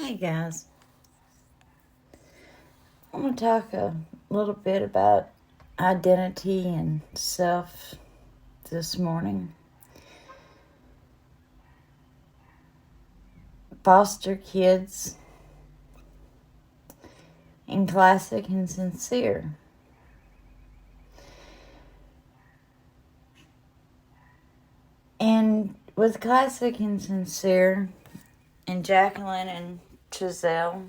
Hey guys, I'm going to talk a little bit about identity and self this morning. Foster kids and classic and sincere. And with classic and sincere and Jacqueline and Giselle,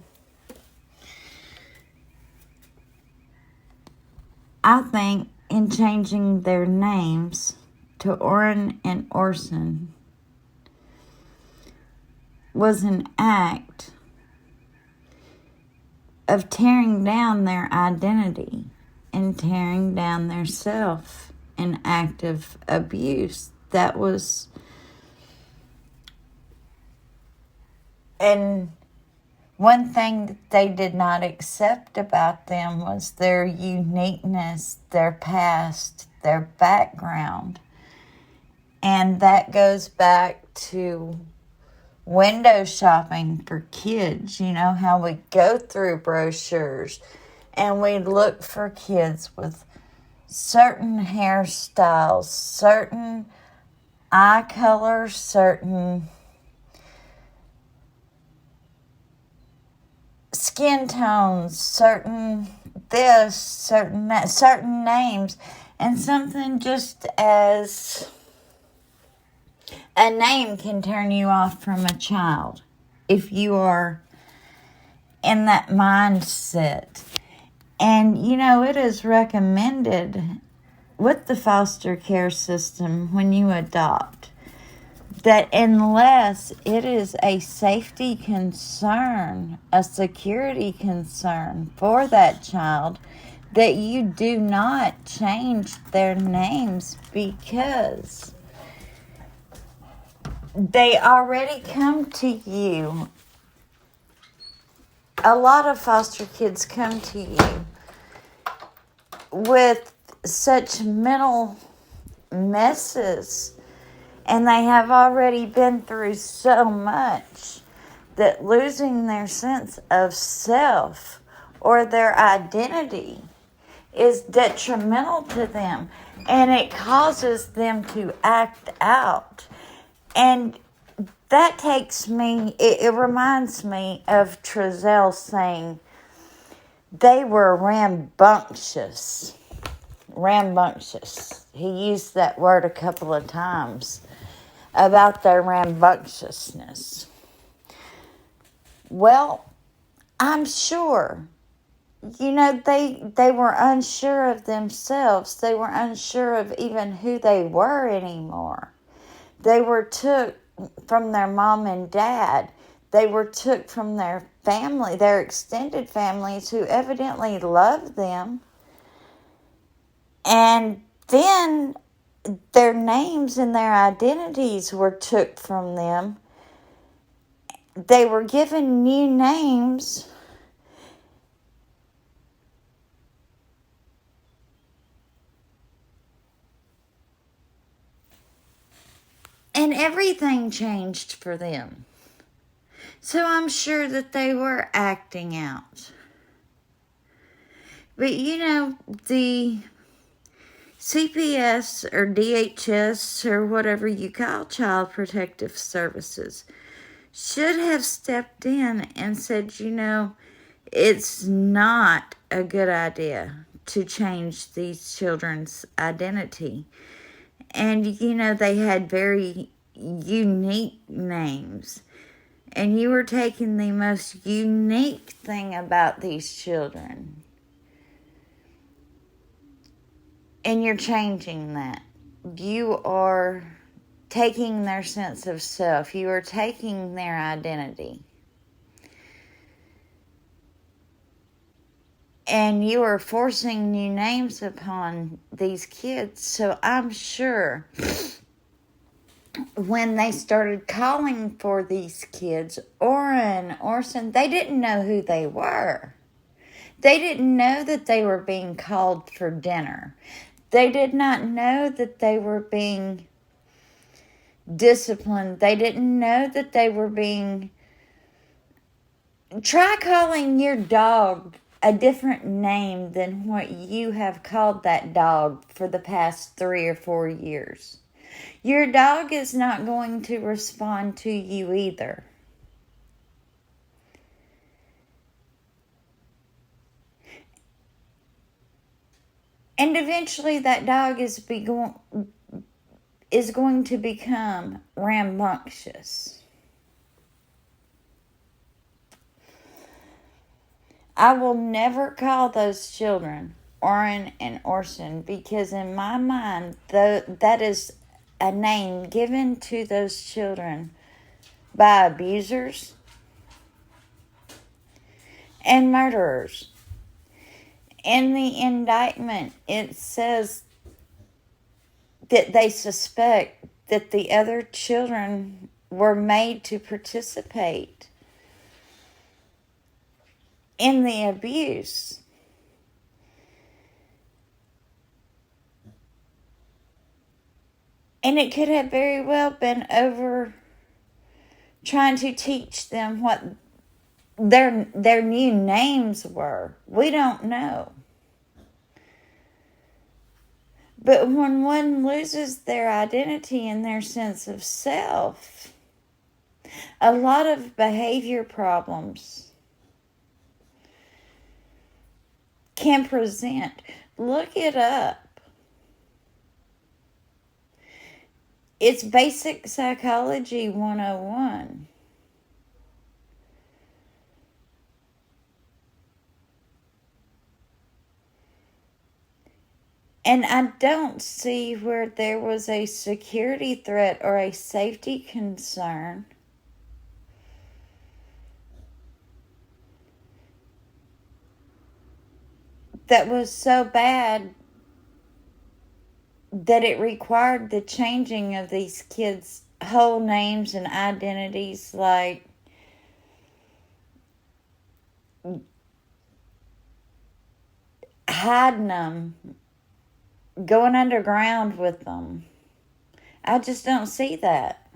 I think in changing their names to Orrin and Orson was an act of tearing down their identity and tearing down their self, an act of abuse that was, and one thing that they did not accept about them was their uniqueness, their past, their background. And that goes back to window shopping for kids. You know how we go through brochures and we look for kids with certain hairstyles, certain eye colors, certain skin tones, certain this, certain that, certain names, and something just as a name can turn you off from a child if you are in that mindset. And you know, it is recommended with the foster care system when you adopt that unless it is a safety concern, a security concern for that child, that you do not change their names, because they already come to you. A lot of foster kids come to you with such mental messes, and they have already been through so much that losing their sense of self or their identity is detrimental to them, and it causes them to act out. And that takes me, it reminds me of Trezell saying they were rambunctious. Rambunctious. He used that word a couple of times about their rambunctiousness. Well, I'm sure, you know, they were unsure of themselves. They were unsure of even who they were anymore. They were took from their mom and dad. They were took from their family, their extended families, who evidently loved them. And then their names and their identities were took from them. They were given new names. And everything changed for them. So I'm sure that they were acting out. But you know, the CPS or DHS or whatever you call Child Protective Services should have stepped in and said, you know, it's not a good idea to change these children's identity. And, you know, they had very unique names. And you were taking the most unique thing about these children, and you're changing that. You are taking their sense of self. You are taking their identity. And you are forcing new names upon these kids. So I'm sure when they started calling for these kids, Orrin, Orson, they didn't know who they were. They didn't know that they were being called for dinner. They did not know that they were being disciplined. They didn't know that they were being Try calling your dog a different name than what you have called that dog for the past 3 or 4 years. Your dog is not going to respond to you either. And eventually that dog is going to become rambunctious. I will never call those children Oren and Orson, because in my mind, that is a name given to those children by abusers and murderers. In the indictment, it says that they suspect that the other children were made to participate in the abuse. And it could have very well been over trying to teach them what their new names were. We don't know. But when one loses their identity and their sense of self, a lot of behavior problems can present. Look it up. It's Basic Psychology 101. And I don't see where there was a security threat or a safety concern that was so bad that it required the changing of these kids' whole names and identities, like hiding them, going underground with them. I just don't see that.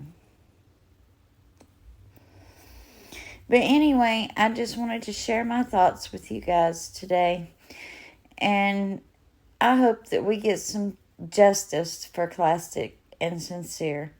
But anyway, I just wanted to share my thoughts with you guys today. And I hope that we get some justice for Classic and Sincere.